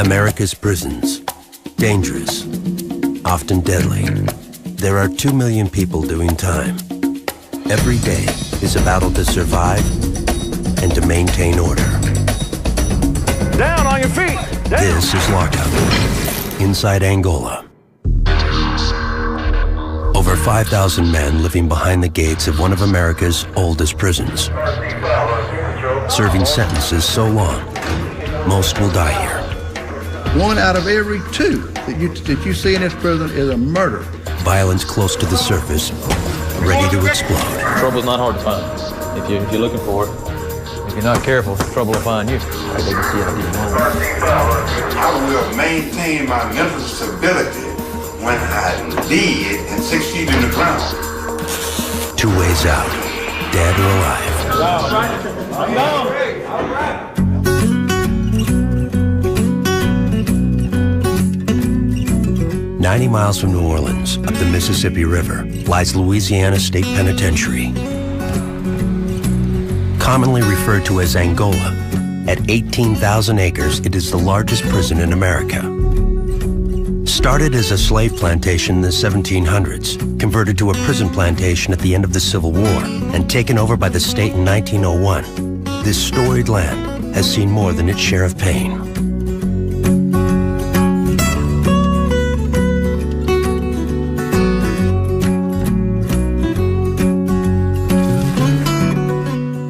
America's prisons. Dangerous, often deadly. There are 2 million people doing time. Every day is a battle to survive and to maintain order. Down on your feet! Down. This is Lockup, inside Angola. Over 5,000 men living behind the gates of one of America's oldest prisons. Serving sentences so long, most will die here. 1 out of every 2 that you see in this prison is a murder. Violence close to the surface, ready to explode. Trouble's not hard to find if you're looking for it. If you're not careful, trouble will find you. They can see how deep you are. I will maintain my mental stability when I lead and 6 feet in the ground. 2 ways out, dead or alive. All right. I'm down. All right. 90 miles from New Orleans, up the Mississippi River, lies Louisiana State Penitentiary. Commonly referred to as Angola, at 18,000 acres, it is the largest prison in America. Started as a slave plantation in the 1700s, converted to a prison plantation at the end of the Civil War, and taken over by the state in 1901, this storied land has seen more than its share of pain.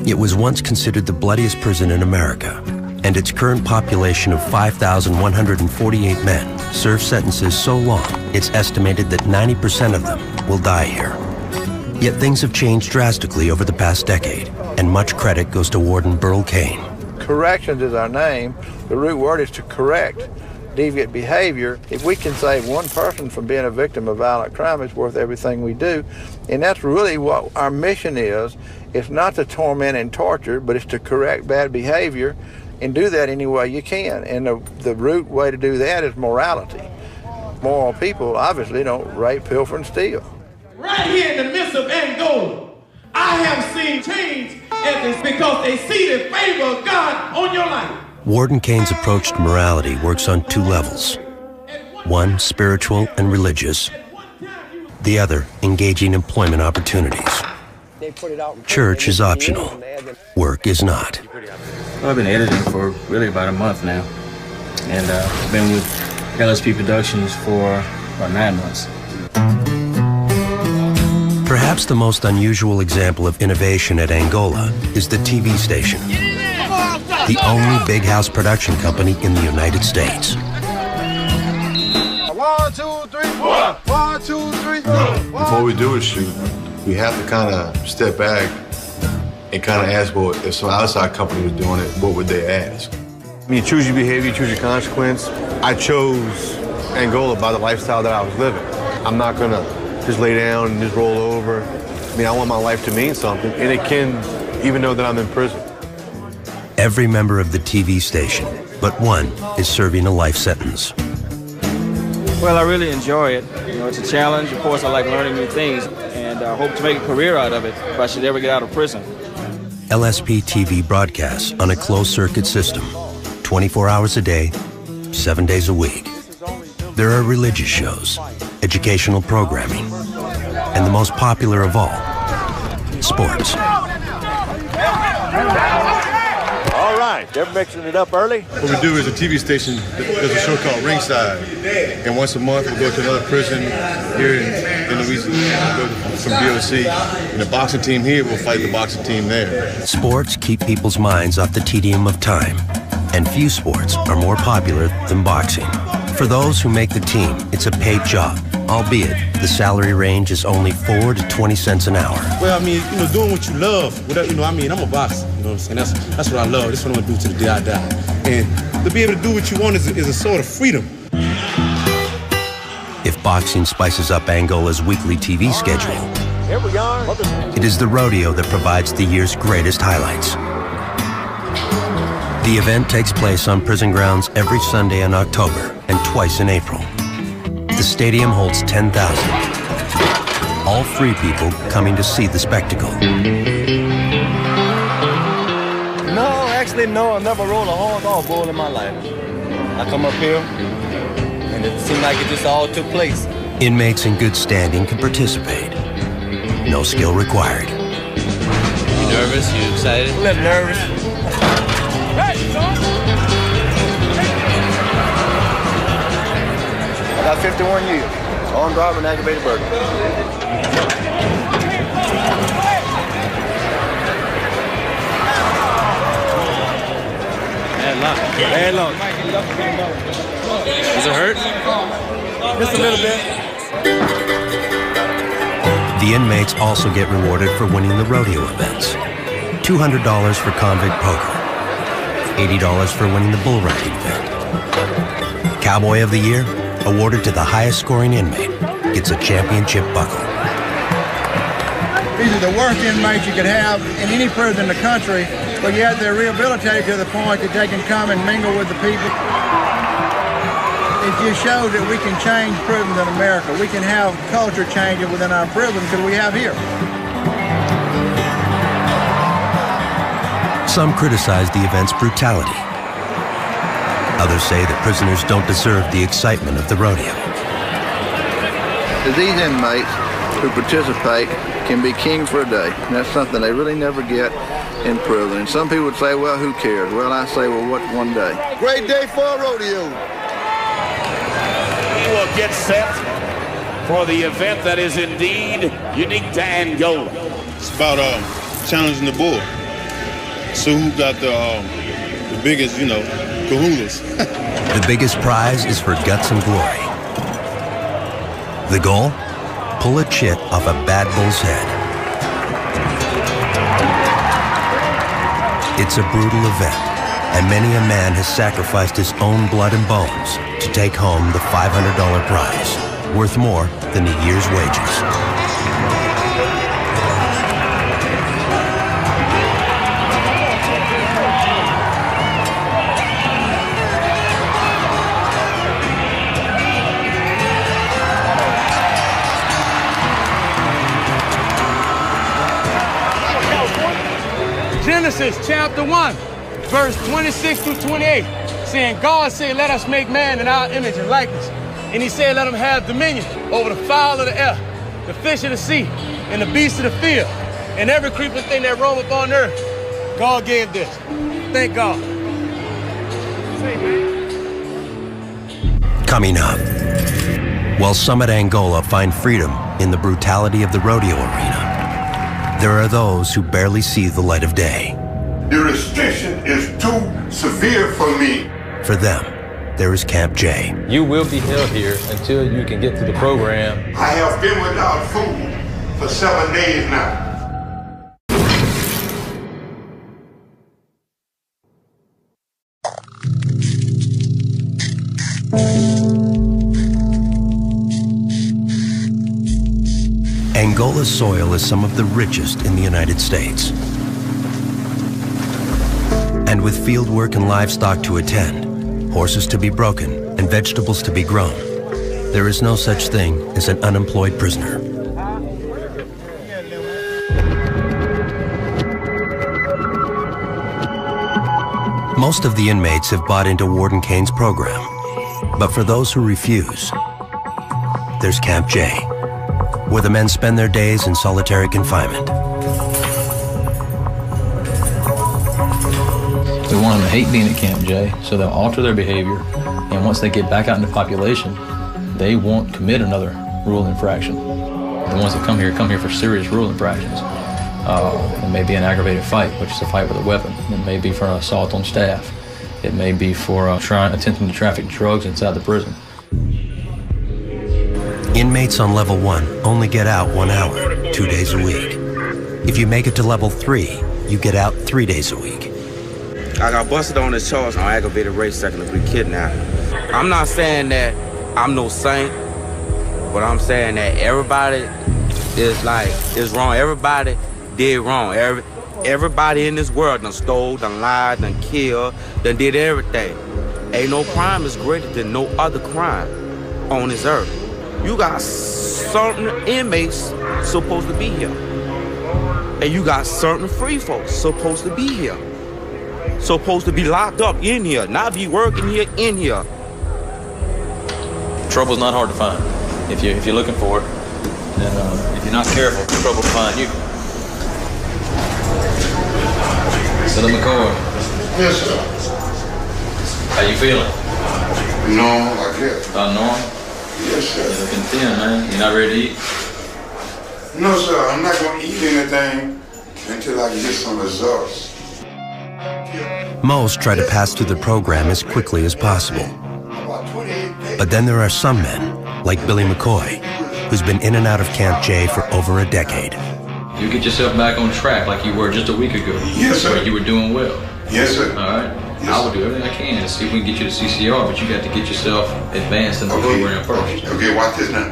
It was once considered the bloodiest prison in America, and its current population of 5,148 men serve sentences so long, it's estimated that 90% of them will die here. Yet things have changed drastically over the past decade, and much credit goes to Warden Burl Cain. Corrections is our name. The root word is to correct deviant behavior. If we can save one person from being a victim of violent crime, it's worth everything we do. And that's really what our mission is. It's not to torment and torture, but it's to correct bad behavior and do that any way you can. And the root way to do that is morality. Moral people obviously don't rape, pilfer, and steal. Right here in the midst of Angola, I have seen change, and it's because they see the favor of God on your life. Warden Cain's approach to morality works on 2 levels. One, spiritual and religious. The other, engaging employment opportunities. Church is optional. Work is not. Well, I've been editing for really about a month now. And I've been with LSP Productions for about 9 months. Perhaps the most unusual example of innovation at Angola is the TV station. The only big house production company in the United States. 1, 2, 3, 4. 1, 2, 3, 4. Before we do a shoot, we have to kind of step back and kind of ask, well, if some outside company was doing it, what would they ask? I mean, you choose your behavior, you choose your consequence. I chose Angola by the lifestyle that I was living. I'm not gonna just lay down and just roll over. I mean, I want my life to mean something, and it can, even though that I'm in prison. Every member of the TV station, but one, is serving a life sentence. Well, I really enjoy it. You know, it's a challenge. Of course, I like learning new things, and I hope to make a career out of it if I should ever get out of prison. LSP TV broadcasts on a closed-circuit system, 24 hours a day, 7 days a week. There are religious shows, educational programming, and the most popular of all, sports. All right, they're mixing it up early. What we do is a TV station, there's a show called Ringside. And once a month, we go to another prison here in Louisiana, go to some DOC. And the boxing team here will fight the boxing team there. Sports keep people's minds off the tedium of time, and few sports are more popular than boxing. For those who make the team, it's a paid job, albeit the salary range is only 4 to 20 cents an hour. Well, I mean, doing what you love, I'm a boxer, you know what I'm saying? That's what I love. That's what I'm gonna do to the day I die. And to be able to do what you want is a sort of freedom. If boxing spices up Angola's weekly TV schedule, Here we are. it is the rodeo that provides the year's greatest highlights. The event takes place on prison grounds every Sunday in October and twice in April. The stadium holds 10,000. All free people coming to see the spectacle. No, actually, no. I've never rolled a hard dog bull in my life. I come up here, and it seemed like it just all took place. Inmates in good standing can participate. No skill required. You nervous? You excited? A little nervous. I got 51 years. Armed robbery and aggravated burglary. Bad luck. Does it hurt? Just a little bit. The inmates also get rewarded for winning the rodeo events. $200 for convict poker. $80 for winning the bull riding event. Cowboy of the Year, awarded to the highest scoring inmate, gets a championship buckle. These are the worst inmates you could have in any prison in the country, but yet they're rehabilitated to the point that they can come and mingle with the people. It just shows that we can change prisons in America. We can have culture changes within our prisons because we have here. Some criticize the event's brutality. Others say that prisoners don't deserve the excitement of the rodeo. These inmates who participate can be king for a day. And that's something they really never get in prison. And some people would say, well, who cares? Well, I say, well, what's one day? Great day for a rodeo. We will get set for the event that is indeed unique to Angola. It's about challenging the bull. So who got the biggest, kahunas? The biggest prize is for guts and glory. The goal? Pull a chit off a bad bull's head. It's a brutal event, and many a man has sacrificed his own blood and bones to take home the $500 prize, worth more than a year's wages. Genesis chapter 1, verse 26 through 28, saying, God said, let us make man in our image and likeness. And he said, let him have dominion over the fowl of the air, the fish of the sea, and the beasts of the field, and every creeping thing that roam upon earth. God gave this. Thank God. Coming up, while some at Angola find freedom in the brutality of the rodeo arena, there are those who barely see the light of day. The restriction is too severe for me. For them, there is Camp J. You will be held here until you can get through the program. I have been without food for 7 days now. Angola's soil is some of the richest in the United States. And with field work and livestock to attend, horses to be broken, and vegetables to be grown, there is no such thing as an unemployed prisoner. Most of the inmates have bought into Warden Kane's program, but for those who refuse, there's Camp J, where the men spend their days in solitary confinement. We want them to hate being at Camp J, so they'll alter their behavior, and once they get back out in the population, they won't commit another rule infraction. The ones that come here for serious rule infractions. It may be an aggravated fight, which is a fight with a weapon. It may be for an assault on staff. It may be for attempting to traffic drugs inside the prison. Inmates on level 1 only get out 1 hour, 2 days a week. If you make it to level 3, you get out 3 days a week. I got busted on this charge on aggravated rape, second-degree kidnapping. I'm not saying that I'm no saint, but I'm saying that everybody is wrong. Everybody did wrong. Everybody in this world done stole, done lied, done killed, done did everything. Ain't no crime is greater than no other crime on this earth. You got certain inmates supposed to be here. And you got certain free folks supposed to be here. supposed to be locked up in here, not be working here in here. Trouble's not hard to find. If you're looking for it, then if you're not careful, trouble will find you. Billy McCoy. Yes, sir. How you feeling? Normal, I guess. About normal? Yes, sir. You're looking thin, man. You're not ready to eat? No, sir. I'm not going to eat anything until I get some results. Most try to pass through the program as quickly as possible. But then there are some men, like Billy McCoy, who's been in and out of Camp J for over a decade. You get yourself back on track like you were just a week ago. Yes, sir. Where you were doing well. Yes, sir. All right. Yes, I will do everything I can to see if we can get you to CCR, but you got to get yourself advanced in the program first. Okay, watch this now.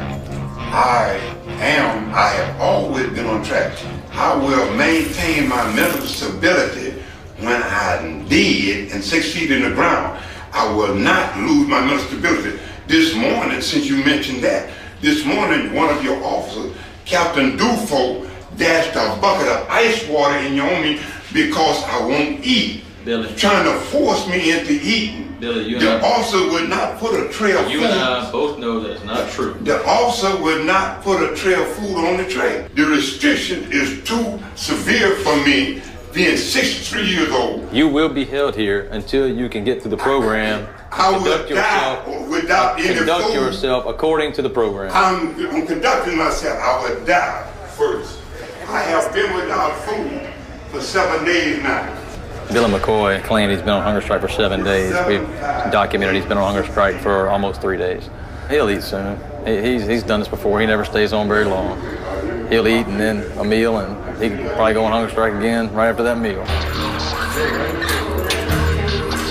I have always been on track. I will maintain my mental stability when I did and 6 feet in the ground. I will not lose my mental stability. This morning, since you mentioned that, this morning one of your officers, Captain Dufo, dashed a bucket of ice water in your me because I won't eat. Billy. Trying to force me into eating. Billy, the officer would not put a tray of food. You and I both know that's not true. The officer would not put a tray of food on the tray. The restriction is too severe for me, being 63 years old. You will be held here until you can get through the program. I will die without any food. Conduct yourself according to the program. I'm conducting myself. I will die first. I have been without food for 7 days now. Billy McCoy claimed he's been on hunger strike for 7 days. We've documented he's been on hunger strike for almost 3 days. He'll eat soon. He's done this before. He never stays on very long. He'll eat and then a meal, and he can probably go on hunger strike again right after that meal.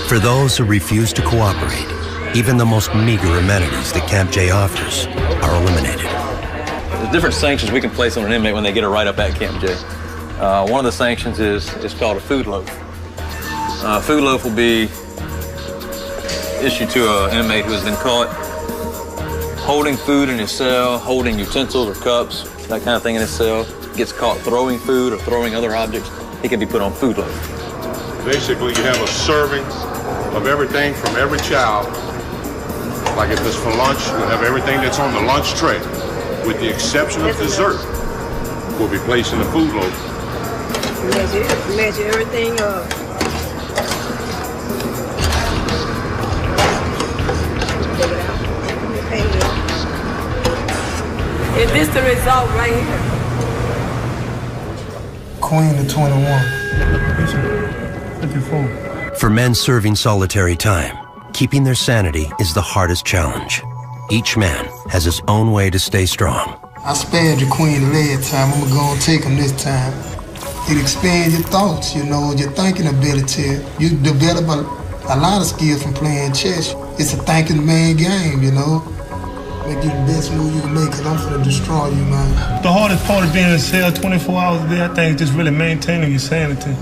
For those who refuse to cooperate, even the most meager amenities that Camp J offers are eliminated. There's different sanctions we can place on an inmate when they get a write-up at Camp J. One of the sanctions is called a food loaf. Food loaf will be issued to an inmate who has been caught holding food in his cell, holding utensils or cups, that kind of thing in his cell. Gets caught throwing food or throwing other objects, he can be put on food loaf. Basically, you have a serving of everything from every child. Like if it's for lunch, you have everything that's on the lunch tray, with the exception of dessert, will be placed in the food loaf. Measure everything up. Is this the result right here? Queen of 21. 54. For men serving solitary time, keeping their sanity is the hardest challenge. Each man has his own way to stay strong. I spared the queen last time. I'm gonna take him this time. It expands your thoughts, you know, your thinking ability. You develop a lot of skills from playing chess. It's a thinking man game, you know. Make you the best move you can make, because I'm finna destroy you, man. The hardest part of being in a cell 24 hours a day, I think, is just really maintaining your sanity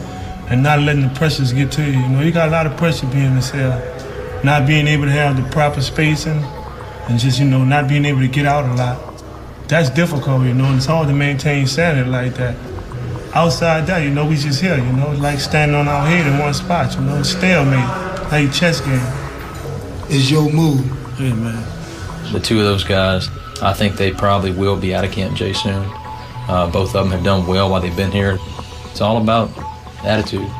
and not letting the pressures get to you. You know, you got a lot of pressure being in a cell. Not being able to have the proper spacing and just, you know, not being able to get out a lot. That's difficult, you know, and it's hard to maintain sanity like that. Outside that, you know, we just here, you know, like standing on our head in one spot, you know, stalemate, like a chess game. It's your move. Yeah, man. The two of those guys, I think they probably will be out of Camp J soon. Both of them have done well while they've been here. It's all about attitude.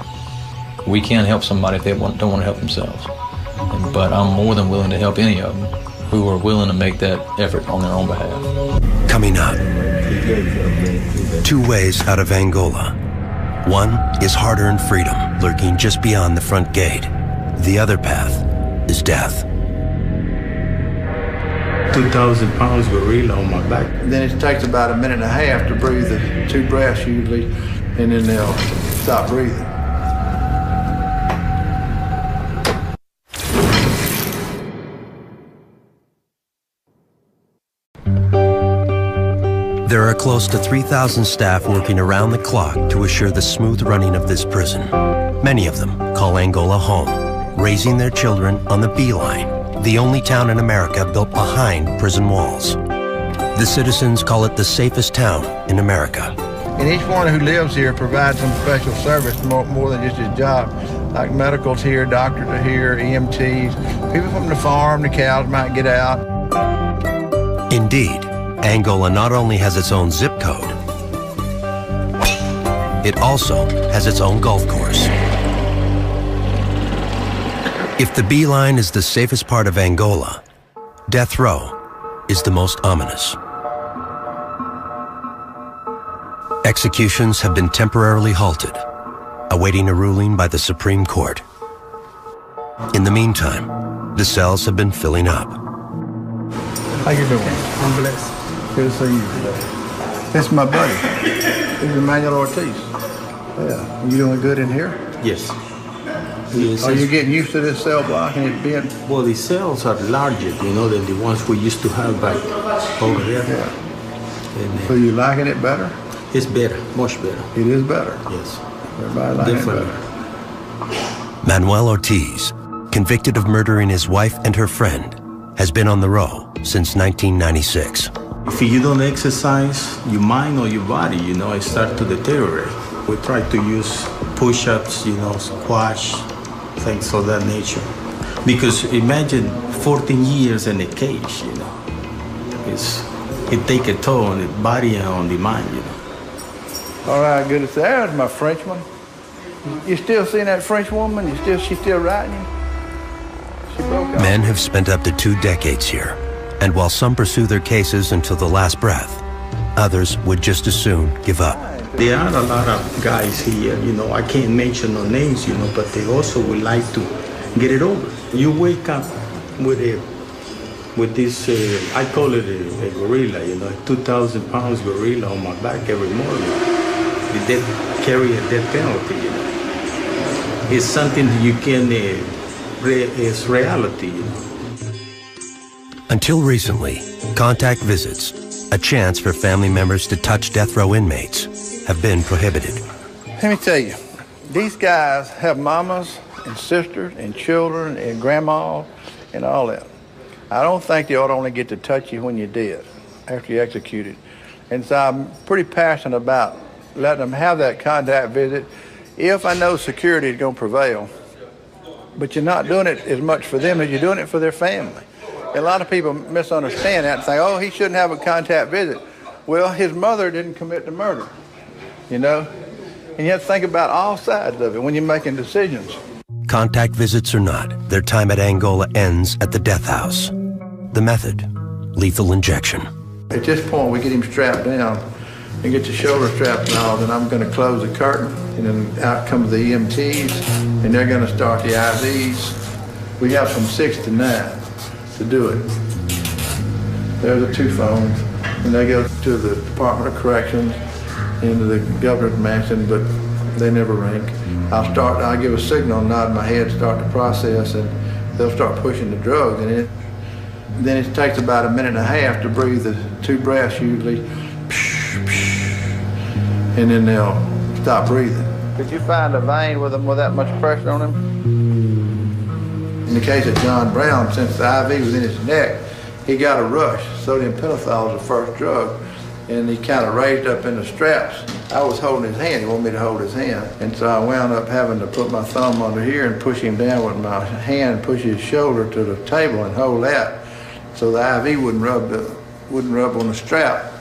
We can't help somebody if they don't want to help themselves. But I'm more than willing to help any of them who are willing to make that effort on their own behalf. Coming up, 2 ways out of Angola. One is hard-earned freedom lurking just beyond the front gate. The other path is death. 2,000 pounds gorilla on my back. Then it takes about 1.5 minutes to breathe the 2 breaths usually, and then they'll stop breathing. There are close to 3,000 staff working around the clock to assure the smooth running of this prison. Many of them call Angola home, raising their children on the Beeline, the only town in America built behind prison walls. The citizens call it the safest town in America. And each one who lives here provides some special service more than just his job. Like medical's here, doctors are here, EMTs. People from the farm, the cows might get out. Indeed, Angola not only has its own zip code, it also has its own golf course. If the beeline is the safest part of Angola, death row is the most ominous. Executions have been temporarily halted, awaiting a ruling by the Supreme Court. In the meantime, the cells have been filling up. How you doing? I'm blessed. Good to see you today. This is my buddy. This is Emmanuel Ortiz. Yeah. You doing good in here? Yes. Are you getting used to this cell block and it being? Well, the cells are larger, you know, than the ones we used to have back over there. Yeah. And, so you liking it better? It's better, much better. It is better? Yes. Everybody likes it better. Manuel Ortiz, convicted of murdering his wife and her friend, has been on the row since 1996. If you don't exercise your mind or your body, you know, it starts to deteriorate. We try to use push-ups, you know, squash, things of that nature. Because imagine 14 years in a cage, you know. It takes a toll on the body and on the mind, you know. All right, good. There's my Frenchman. You still seeing that French woman? She's still riding you? She broke out. Men have spent up to 2 decades here, and while some pursue their cases until the last breath, others would just as soon give up. There are a lot of guys here, you know, I can't mention no names, you know, but they also would like to get it over. You wake up with this, I call it a gorilla, you know, 2,000 pounds gorilla on my back every morning. They carry a death penalty, you know. It's something that you can, it's reality, you know. Until recently, contact visits, a chance for family members to touch death row inmates, have been prohibited. Let me tell you, these guys have mamas and sisters and children and grandmas and all that. I don't think they ought to only get to touch you when you're dead, after you're executed. And so I'm pretty passionate about letting them have that contact visit if I know security is going to prevail. But you're not doing it as much for them as you're doing it for their family. And a lot of people misunderstand that and think, oh, he shouldn't have a contact visit. Well, his mother didn't commit the murder, you know? And you have to think about all sides of it when you're making decisions. Contact visits or not, their time at Angola ends at the death house. The method, lethal injection. At this point, we get him strapped down and get the shoulder strapped and all, then I'm going to close the curtain, and then out comes the EMTs, and they're going to start the IVs. We have from 6 to 9 to do it. There's the 2 phones, and they go to the Department of Corrections, into the governor's mansion, but they never ring. I'll give a signal, nod my head, start the process, and they'll start pushing the drug, and then it takes about a minute and a half to breathe the 2 breaths usually, and then they'll stop breathing. Did you find a vein with that much pressure on him? In the case of John Brown, since the IV was in his neck, he got a rush. Sodium pentothal is the first drug, and he kind of raised up in the straps. I was holding his hand. He wanted me to hold his hand, and so I wound up having to put my thumb under here and push him down with my hand and push his shoulder to the table and hold that, so the IV wouldn't rub on the strap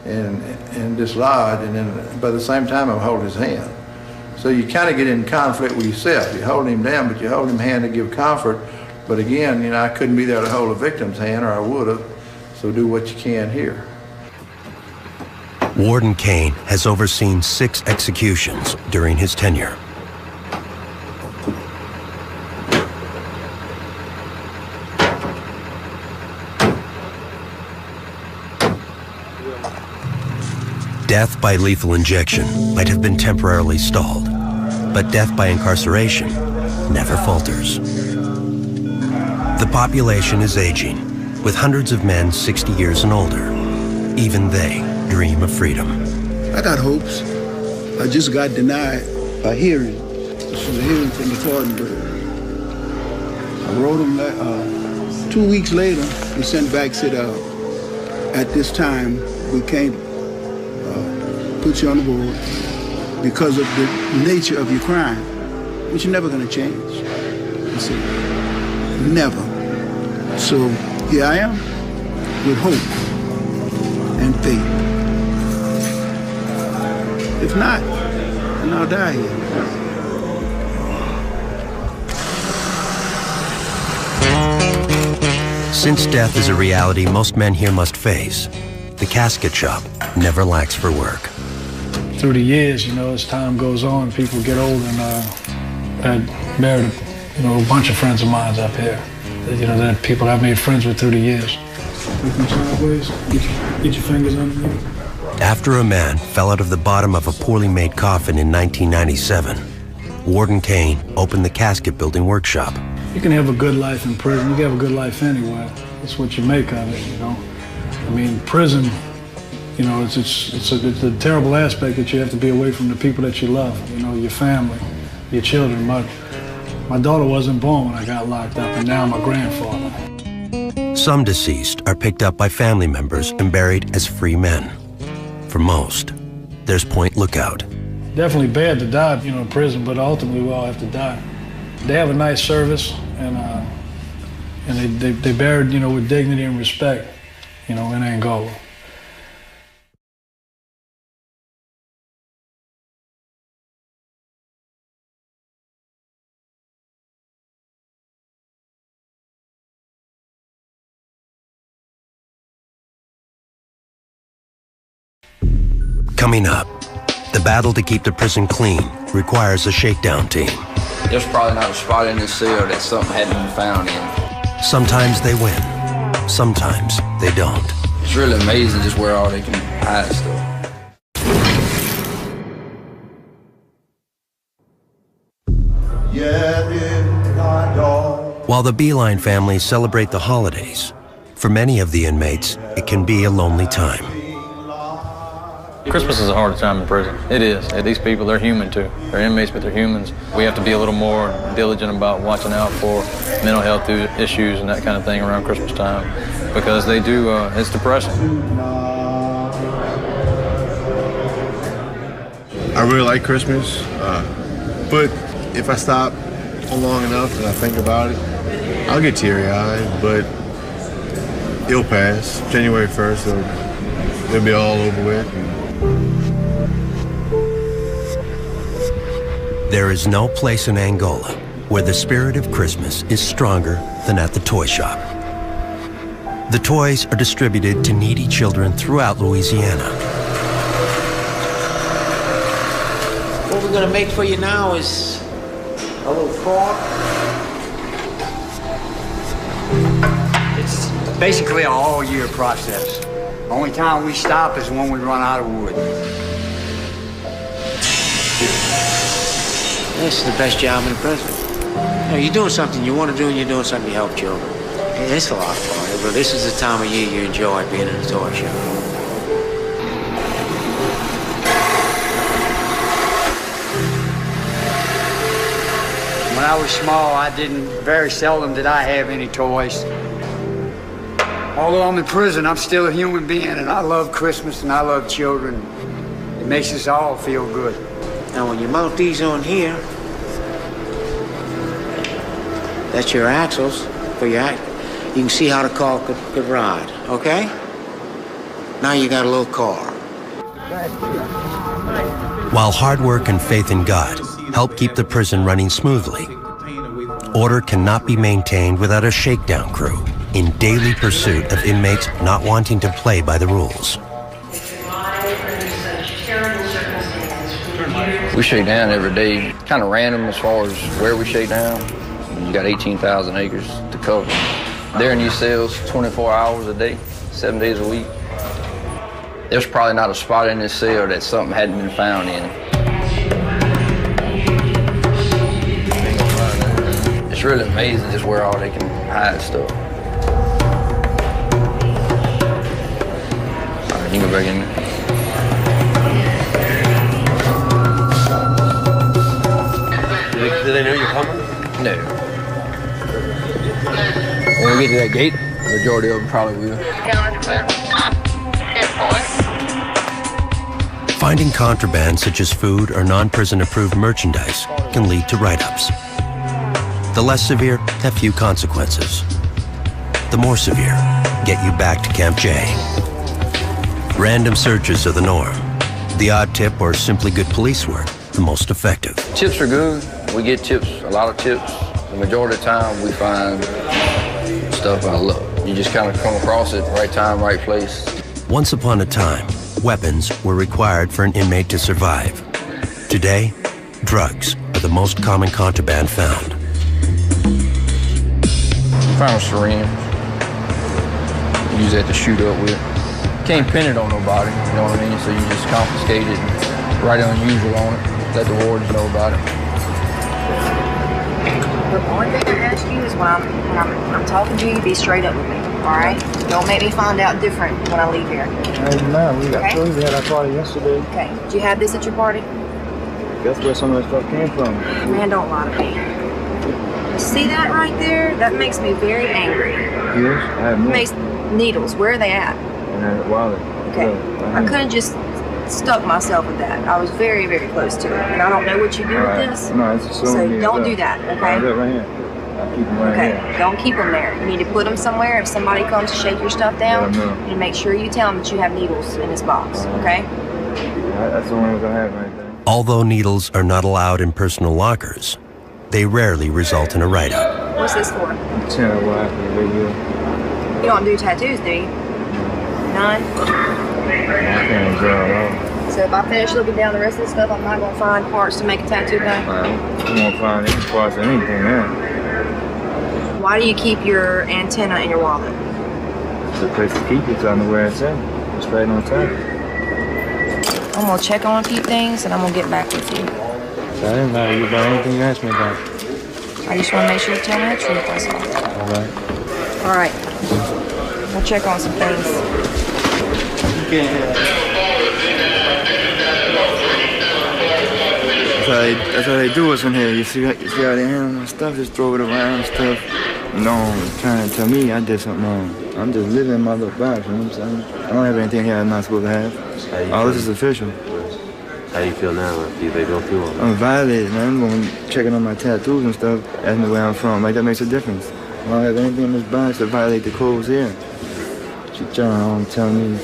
and dislodge, and then by the same time I'm holding his hand. So you kind of get in conflict with yourself. You're holding him down, but you're holding him hand to give comfort. But again, you know, I couldn't be there to hold a victim's hand, or I would have. So do what you can here. Warden Kane has overseen 6 executions during his tenure. Death by lethal injection might have been temporarily stalled, but death by incarceration never falters. The population is aging, with hundreds of men 60 years and older. Even they dream of freedom. I got hopes. I just got denied a hearing. This was a hearing from the Thornburg. I wrote them 2 weeks later, he sent back, said, at this time, we can't put you on the board because of the nature of your crime. It's never gonna change. You see, never. So here I am with hope and faith. If not, then I'll die here. Since death is a reality most men here must face, the casket shop never lacks for work. Through the years, you know, as time goes on, people get older, and I married, a bunch of friends of mine up here. You know, that people I've made friends with through the years. Looking sideways, get your fingers underneath. After a man fell out of the bottom of a poorly made coffin in 1997, Warden Kane opened the casket building workshop. You can have a good life in prison. You can have a good life anywhere. It's what you make of it, you know. I mean, prison, you know, it's a terrible aspect that you have to be away from the people that you love, you know, your family, your children. My daughter wasn't born when I got locked up, and now I'm a grandfather. Some deceased are picked up by family members and buried as free men. For most, there's Point Lookout. Definitely bad to die, you know, in prison, but ultimately we all have to die. They have a nice service, and they buried, you know, with dignity and respect, you know, in Angola. Coming up, the battle to keep the prison clean requires a shakedown team. There's probably not a spot in this cell that something hadn't been found in. Sometimes they win, sometimes they don't. It's really amazing just where all they can hide stuff. While the Beeline family celebrate the holidays, for many of the inmates, it can be a lonely time. Christmas is a hard time in prison. It is. These people, they're human too. They're inmates, but they're humans. We have to be a little more diligent about watching out for mental health issues and that kind of thing around Christmas time, because they do, it's depressing. I really like Christmas, but if I stop long enough and I think about it, I'll get teary-eyed, but it'll pass. January 1st, it'll be all over with. There is no place in Angola where the spirit of Christmas is stronger than at the toy shop. The toys are distributed to needy children throughout Louisiana. What we're gonna make for you now is a little corn. It's basically an all-year process. The only time we stop is when we run out of wood. This is the best job in the prison. You know, you're doing something you want to do, and you're doing something you help children. It's a lot of fun, but this is the time of year you enjoy being in a toy shop. When I was small, very seldom did I have any toys. Although I'm in prison, I'm still a human being, and I love Christmas and I love children. It makes us all feel good. Now, when you mount these on here, that's your axles for your you can see how the car could ride, okay? Now you got a little car. While hard work and faith in God help keep the prison running smoothly, order cannot be maintained without a shakedown crew in daily pursuit of inmates not wanting to play by the rules. We shake down every day, kind of random as far as where we shake down. You got 18,000 acres to cover. They're in these cells 24 hours a day, 7 days a week. There's probably not a spot in this cell that something hadn't been found in. It's really amazing just where all they can hide stuff. All right, you can go back in there. Do they know you're coming? No. When we get to that gate, the majority of them probably will. Finding contraband such as food or non-prison approved merchandise can lead to write-ups. The less severe have few consequences. The more severe get you back to Camp J. Random searches are the norm. The odd tip or simply good police work, the most effective. Tips are good. We get tips, a lot of tips. The majority of the time we find stuff I love. You just kind of come across it, right time, right place. Once upon a time, weapons were required for an inmate to survive. Today, drugs are the most common contraband found. We found a syringe. We use that to shoot up with. Can't pin it on nobody, you know what I mean? So you just confiscate it and write unusual on it. Let the wardens know about it. The only thing I ask you is when I'm talking to you, be straight up with me, all right? Don't make me find out different when I leave here. Hey, man, we got we had our party yesterday. Okay. Did you have this at your party? That's where some of that stuff came from. Man, don't lie to me. See that right there? That makes me very angry. Yes, I have more. Makes needles. Where are they at? In that wallet. Okay. I could have just stuck myself with that. I was very, very close to it, and I don't know what you do with this. No, it's a so don't do that, okay? I'll do it right here. I'll keep them right here. Okay, don't keep them there. You need to put them somewhere. If somebody comes to shake your stuff down, you need to make sure you tell them that you have needles in this box, okay? That's the only ones I have right there. Although needles are not allowed in personal lockers, they rarely result in a write-up. What's this for? You don't do tattoos, do you? None? I can't draw at all. So if I finish looking down the rest of this stuff, I'm not going to find parts to make a tattoo gun? You won't find any parts of anything there. Why do you keep your antenna in your wallet? It's a place to keep it, so I know where it's at. It's right on time. I'm going to check on a few things, and I'm going to get back with you. So I didn't lie to you about anything you asked me about. I just want to make sure you tell me the truth, that's all. All right. All right. We'll check on some things. You can't hear that. That's how they do us in here. You see how they handle my stuff? Just throw it around and stuff. No, trying to tell me I did something wrong. I'm just living in my little box, you know what I'm saying? I don't have anything here I'm not supposed to have. All this is official. How do you feel now after they go through all that? I'm violated, man. I'm going checking on my tattoos and stuff, asking me where I'm from. Like, that makes a difference. I don't have anything in this box that violate the codes here. She's trying on telling me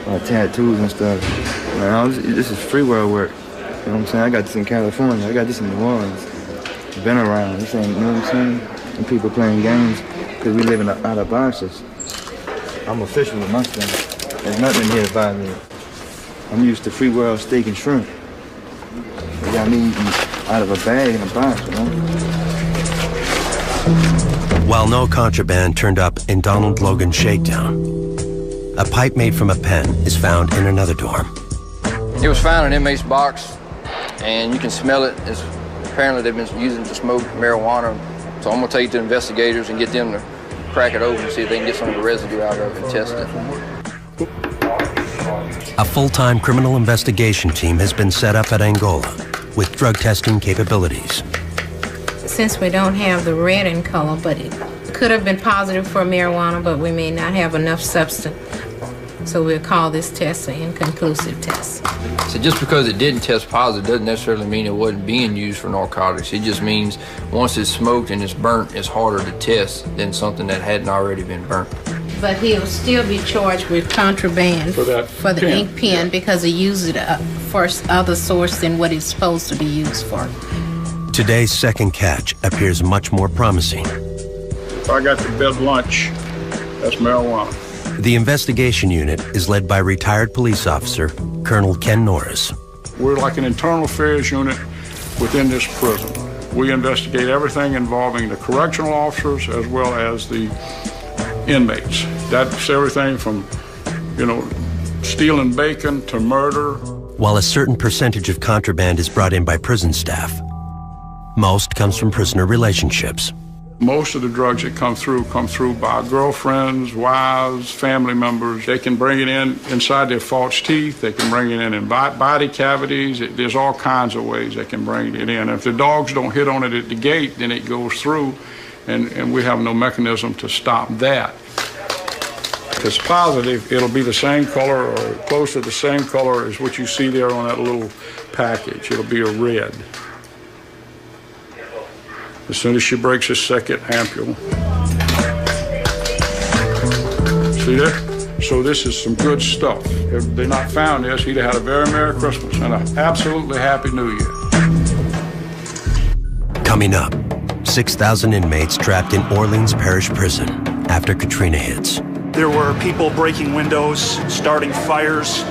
about tattoos and stuff. Man, this is free world work. You know what I'm saying? I got this in California. I got this in New Orleans. Been around. This ain't, you know what I'm saying? And people playing games because we live in out of boxes. I'm official with my stuff. There's nothing in here to violate. I'm used to free world steak and shrimp. They got me eating out of a bag in a box, you know? While no contraband turned up in Donald Logan's shakedown, a pipe made from a pen is found in another dorm. It was found in an inmate's box, and you can smell it. Apparently they've been using it to smoke marijuana. So I'm gonna take it to investigators and get them to crack it open and see if they can get some of the residue out of it and test it. A full-time criminal investigation team has been set up at Angola with drug testing capabilities. Since we don't have the red in color, but it could have been positive for marijuana, but we may not have enough substance. So we'll call this test an inconclusive test. So just because it didn't test positive doesn't necessarily mean it wasn't being used for narcotics. It just means once it's smoked and it's burnt, it's harder to test than something that hadn't already been burnt. But he'll still be charged with contraband for the ink pen because he used it for other source than what it's supposed to be used for. Today's second catch appears much more promising. I got the bed lunch. That's marijuana. The investigation unit is led by retired police officer Colonel Ken Norris. We're like an internal affairs unit within this prison. We investigate everything involving the correctional officers as well as the inmates. That's everything from, stealing bacon to murder. While a certain percentage of contraband is brought in by prison staff, most comes from prisoner relationships. Most of the drugs that come through by girlfriends, wives, family members. They can bring it in inside their false teeth. They can bring it in body cavities. There's all kinds of ways they can bring it in. If the dogs don't hit on it at the gate, then it goes through, and we have no mechanism to stop that. If it's positive, it'll be the same color or close to the same color as what you see there on that little package. It'll be a red. As soon as she breaks a second ampule. See there? So this is some good stuff. If they'd not found this, he'd have had a very Merry Christmas and an absolutely Happy New Year. Coming up, 6,000 inmates trapped in Orleans Parish Prison after Katrina hits. There were people breaking windows, starting fires.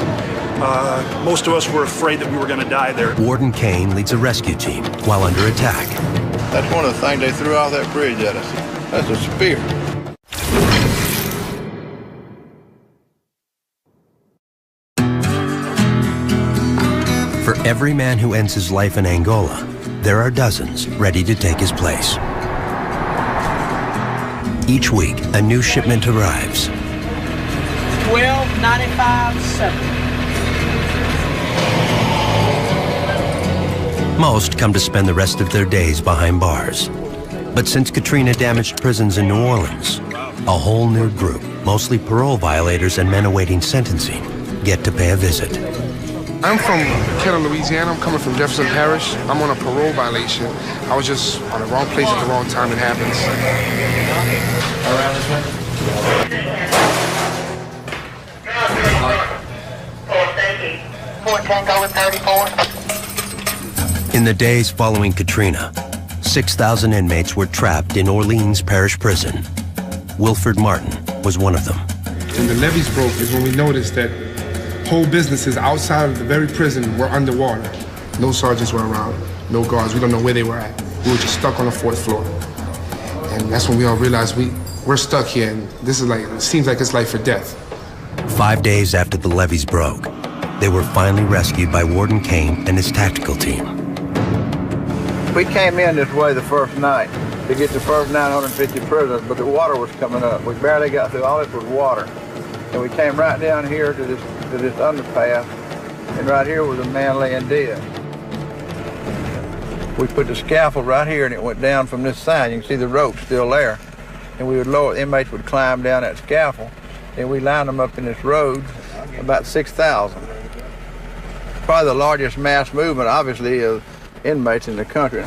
Most of us were afraid that we were going to die there. Warden Kane leads a rescue team while under attack. That's one of the things they threw off that bridge at us. That's a spear. For every man who ends his life in Angola, there are dozens ready to take his place. Each week, a new shipment arrives. 12.95.7. Most come to spend the rest of their days behind bars. But since Katrina damaged prisons in New Orleans, a whole new group, mostly parole violators and men awaiting sentencing, get to pay a visit. I'm from Kettler, Louisiana. I'm coming from Jefferson Parish. I'm on a parole violation. I was just on the wrong place at the wrong time. It happens. In the days following Katrina, 6,000 inmates were trapped in Orleans Parish Prison. Wilford Martin was one of them. When the levees broke is when we noticed that whole businesses outside of the very prison were underwater. No sergeants were around, no guards. We don't know where they were at. We were just stuck on the 4th floor. And that's when we all realized we're stuck here, and this is it seems like it's life or death. 5 days after the levees broke, they were finally rescued by Warden Kane and his tactical team. We came in this way the first night to get the first 950 prisoners, but the water was coming up. We barely got through. All this was water. And we came right down here to this underpass, and right here was a man laying dead. We put the scaffold right here, and it went down from this side. You can see the rope still there. And we would lower, the inmates would climb down that scaffold, and we lined them up in this road, about 6,000. Probably the largest mass movement, obviously, of inmates in the country.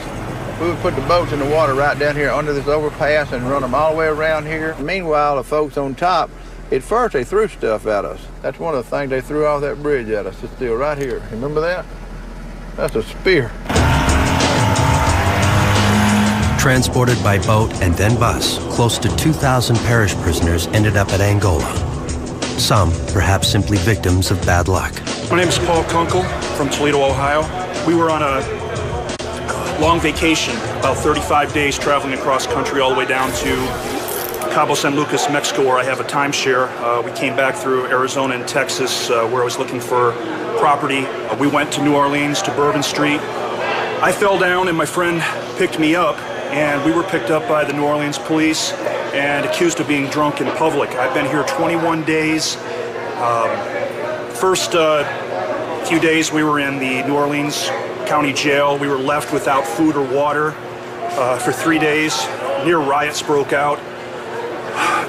We would put the boats in the water right down here under this overpass and run them all the way around here. Meanwhile, the folks on top, at first they threw stuff at us. That's one of the things they threw off that bridge at us. It's still right here. Remember that? That's a spear. Transported by boat and then bus, close to 2,000 parish prisoners ended up at Angola. Some, perhaps simply victims of bad luck. My name is Paul Kunkel from Toledo, Ohio. We were on a long vacation, about 35 days traveling across country all the way down to Cabo San Lucas, Mexico, where I have a timeshare. We came back through Arizona and Texas, where I was looking for property. We went to New Orleans, to Bourbon Street. I fell down and my friend picked me up, and we were picked up by the New Orleans police and accused of being drunk in public. I've been here 21 days. First few days we were in the New Orleans County Jail. We were left without food or water for 3 days. Near riots broke out.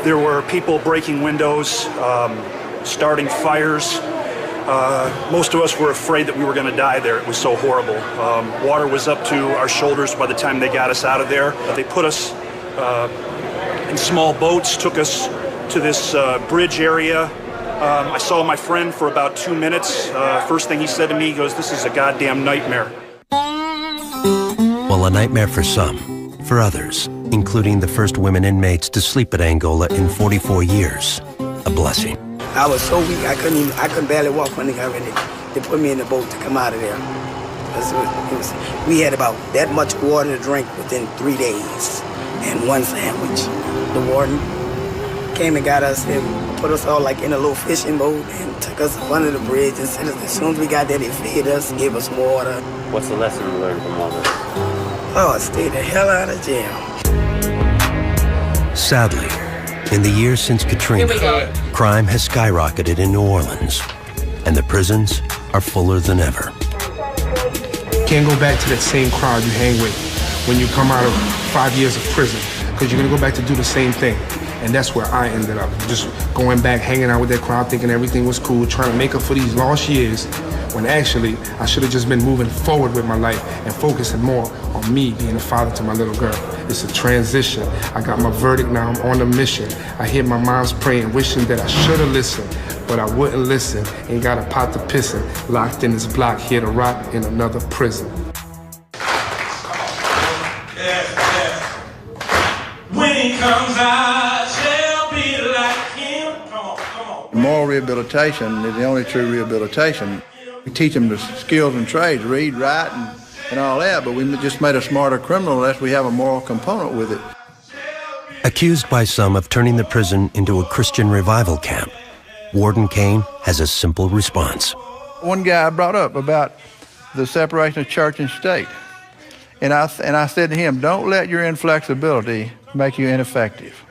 There were people breaking windows, starting fires. Most of us were afraid that we were going to die there. It was so horrible. Water was up to our shoulders by the time they got us out of there. They put us in small boats, took us to this bridge area. I saw my friend for about 2 minutes. First thing he said to me, he goes, "This is a goddamn nightmare." Well, a nightmare for some. For others, including the first women inmates to sleep at Angola in 44 years, a blessing. I was so weak, I couldn't barely walk when they got ready to put me in the boat to come out of there. We had about that much water to drink within 3 days and one sandwich. The warden came and got us and put us all in a little fishing boat and took us up under the bridge and said as soon as we got there, they fed us, gave us water. What's the lesson you learned from all this? Oh, stay the hell out of jail. Sadly, in the years since Katrina, crime has skyrocketed in New Orleans, and the prisons are fuller than ever. Can't go back to that same crowd you hang with when you come out of 5 years of prison, because you're going to go back to do the same thing. And that's where I ended up, just going back, hanging out with that crowd, thinking everything was cool, trying to make up for these lost years, when actually I should have just been moving forward with my life and focusing more on me being a father to my little girl. It's a transition. I got my verdict now, I'm on a mission. I hear my mom's praying, wishing that I should have listened, but I wouldn't listen. Ain't got a pot to pissin', locked in this block, here to rot in another prison. When he comes, I shall be like him. Come on, come on. Moral rehabilitation is the only true rehabilitation. We teach them the skills and trades, read, write, and all that, but we just made a smarter criminal unless we have a moral component with it. Accused by some of turning the prison into a Christian revival camp, Warden Kane has a simple response. One guy brought up about the separation of church and state. And I said to him, don't let your inflexibility make you ineffective.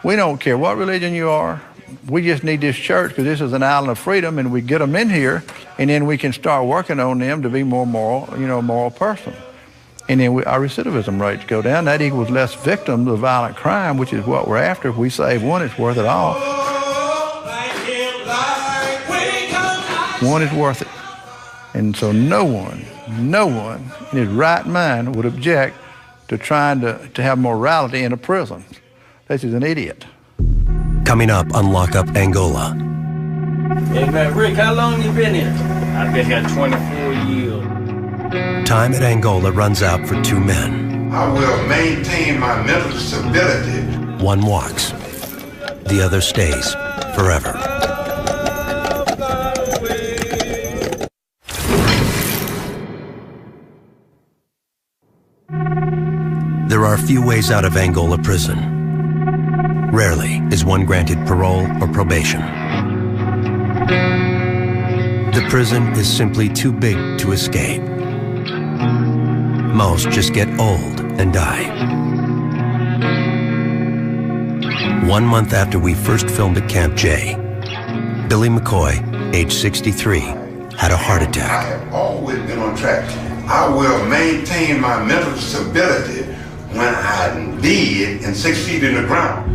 We don't care what religion you are. We just need this church because this is an island of freedom, and we get them in here, and then we can start working on them to be more moral, moral person. And then our recidivism rates go down. That equals less victims of violent crime, which is what we're after. If we save one, it's worth it all. One is worth it. And so no one in his right mind would object to trying to have morality in a prison. This is an idiot. Coming up on Lock Up Angola. Hey man, Rick, how long you been here? I've been here 24 years. Time at Angola runs out for two men. I will maintain my mental stability. One walks, the other stays forever. There are few ways out of Angola prison. Rarely is one granted parole or probation. The prison is simply too big to escape. Most just get old and die. 1 month after we first filmed at Camp J, Billy McCoy, age 63, had a heart attack. I have always been on track. I will maintain my mental stability when I'm dead and 6 feet in the ground.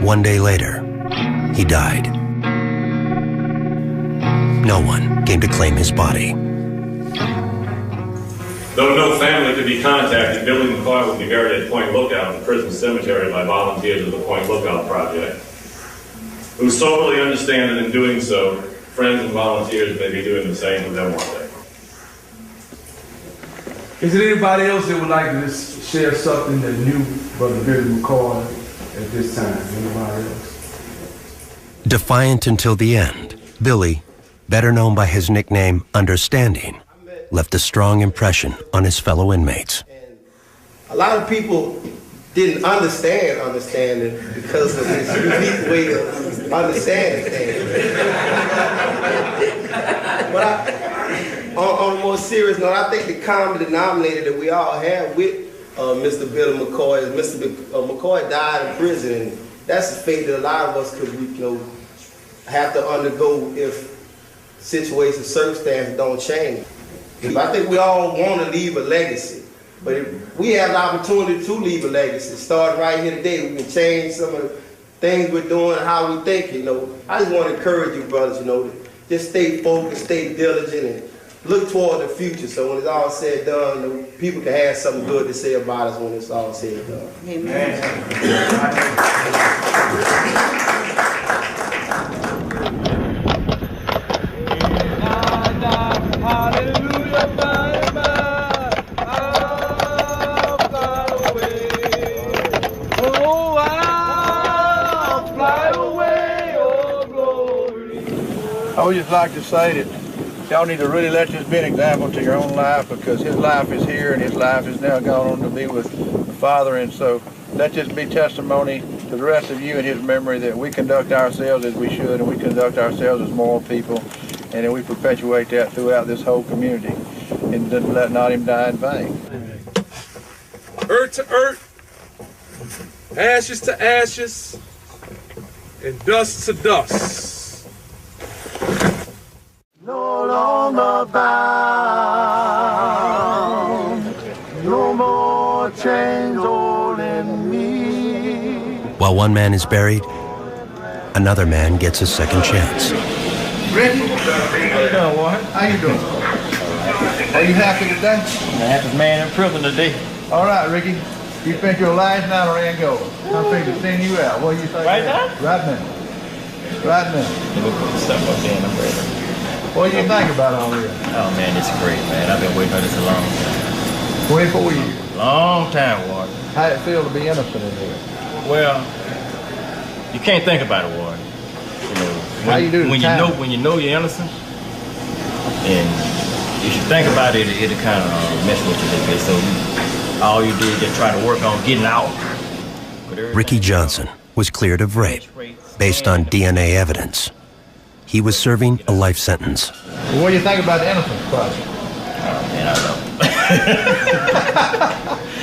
1 day later, he died. No one came to claim his body. Though no family could be contacted, Billy McCoy would be buried at Point Lookout in the prison cemetery by volunteers of the Point Lookout Project, who soberly understand that in doing so, friends and volunteers may be doing the same to them one day. Is there anybody else that would like to just share something that knew Brother Billy McCoy at this time? Anybody else? Defiant until the end, Billy, better known by his nickname Understanding, left a strong impression on his fellow inmates. A lot of people didn't understand understanding because of his unique way of understanding things. But on a more serious note, I think the common denominator that we all have with Mr. Billy McCoy is Mr. McCoy died in prison, and that's the fate that a lot of us could, have to undergo if situations, circumstances don't change. I think we all want to leave a legacy, but if we have the opportunity to leave a legacy, starting right here today, we can change some of the things we're doing, how we think, I just want to encourage you brothers, to just stay focused, stay diligent, and look toward the future, so when it's all said and done, people can have something good to say about us when it's all said and done. Amen. I would just like to say that y'all need to really let this be an example to your own life, because his life is here and his life is now gone on to be with the Father, and so let this be testimony to the rest of you in his memory that we conduct ourselves as we should, and we conduct ourselves as moral people, and that we perpetuate that throughout this whole community, and let not him die in vain. Earth to earth, ashes to ashes, and dust to dust. No longer bound, no more chains holding me. While one man is buried, another man gets a second chance. Ricky? How you doing, Warren? How you doing? Are you happy today? I'm the happiest man in prison today. All right, Ricky. You spent your last night on Angola. I'm thinking to send you out. What do you think? Right now? Right now. Right now. Let me put the stuff up there and I'm ready. What do you think about all this? Oh man, it's great, man. I've been waiting on this a long time. 24 years. Long time, Warren. How'd it feel to be innocent in here? Well, you can't think about it, Warren. You know, How you do when you know you're innocent, and if you think about it, it'll kind of mess with you a little bit. So all you do is just try to work on getting out. Ricky Johnson was cleared of rape based on DNA evidence. He was serving a life sentence. Well, what do you think about the Innocence Project? Oh man, I love him.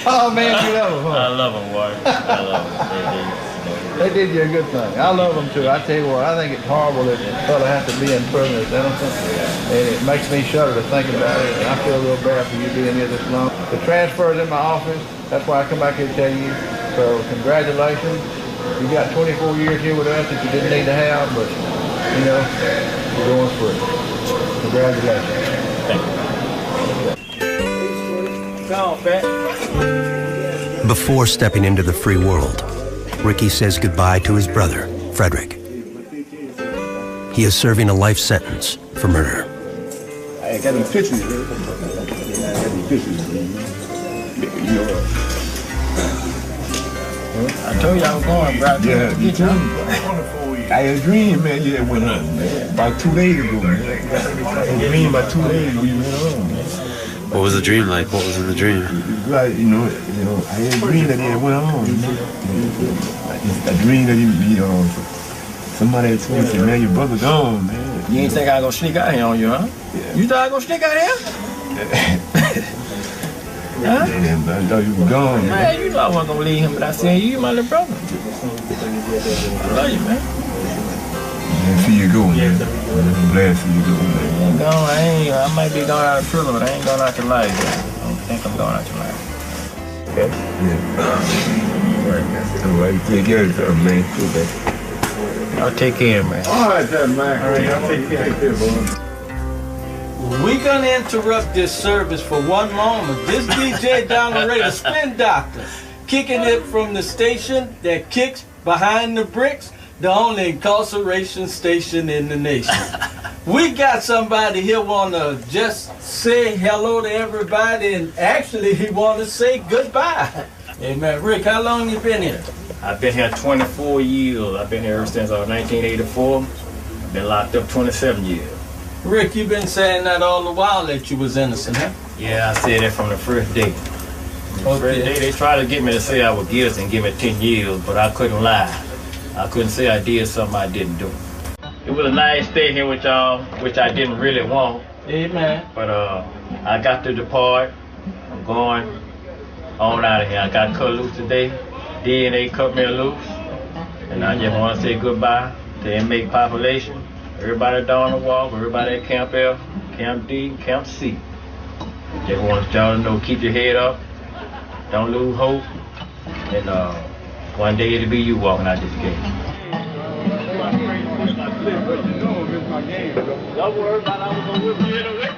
Oh man, you love them, huh? I love them, Warren. I love them. They did you a good thing. I love them too. I tell you what, I think it's horrible that a fella has to be in prison that's innocent. And it makes me shudder to think about it. And I feel real bad for you being here this long. The transfer is in my office. That's why I come back here to tell you. So congratulations. You got 24 years here with us that you didn't need to have, but you know, you're going free. Congratulations. Thank you. Go on, Pat. Before stepping into the free world, Ricky says goodbye to his brother, Frederick. He is serving a life sentence for murder. I got them pictures. I got them pictures. You know, I told you I was going, bro. Yeah, you told me. I had a dream, man. You went on, man. About 2 days ago, man. I had a dream about 2 days ago. You went on, man. What was the dream like? What was in the dream? Like, you know, I had a dream that it went on. A dream that somebody had told me, said, man, your brother gone, man. You ain't think I was gonna sneak out here on you, huh? Yeah. You thought I was gonna sneak out here? Huh? Damn, I thought you were gone, man. Man, you know I wasn't gonna leave him, but I said, you my little brother. I love you, man. Man, see you go, man. I'm glad to see you go, man. I might be going out of prison, but I ain't going out to life. I don't think I'm going out to life. Okay? Yeah. All right, take care of yourself, man. Okay. I'll take care, man. All right, then, man. All right, I'll take care. Take care, boy. We're gonna interrupt this service for one moment. This DJ down the road, the Spin Doctor, kicking it from the station that kicks behind the bricks, the only incarceration station in the nation. We got somebody here wanna just say hello to everybody, and actually he wanna say goodbye. Hey man, Rick, how long you been here? I've been here 24 years. I've been here ever since 1984. I've been locked up 27 years. Rick, you been saying that all the while that you was innocent, huh? Yeah, I said that from the first day. The first day they tried to get me to say I was guilty and give me 10 years, but I couldn't lie. I couldn't say I did something I didn't do. It was a nice stay here with y'all, which I didn't really want. Amen. But I got to depart. I'm going on out of here. I got cut loose today. DNA cut me loose. And I just want to say goodbye to the inmate population. Everybody down the wall, everybody at Camp F, Camp D, Camp C. Just want y'all to know, keep your head up. Don't lose hope. And one day it'll be you walking out this gate. Don't worry about it, I was gonna whip you in a way.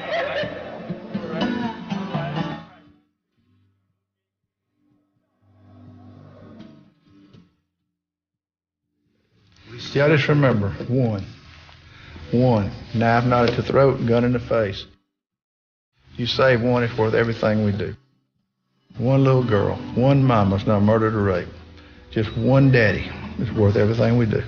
Y'all just remember, one, knife not at the throat, gun in the face. You save one, it's worth everything we do. One little girl, one mama's not murdered or raped. Just one daddy is worth everything we do.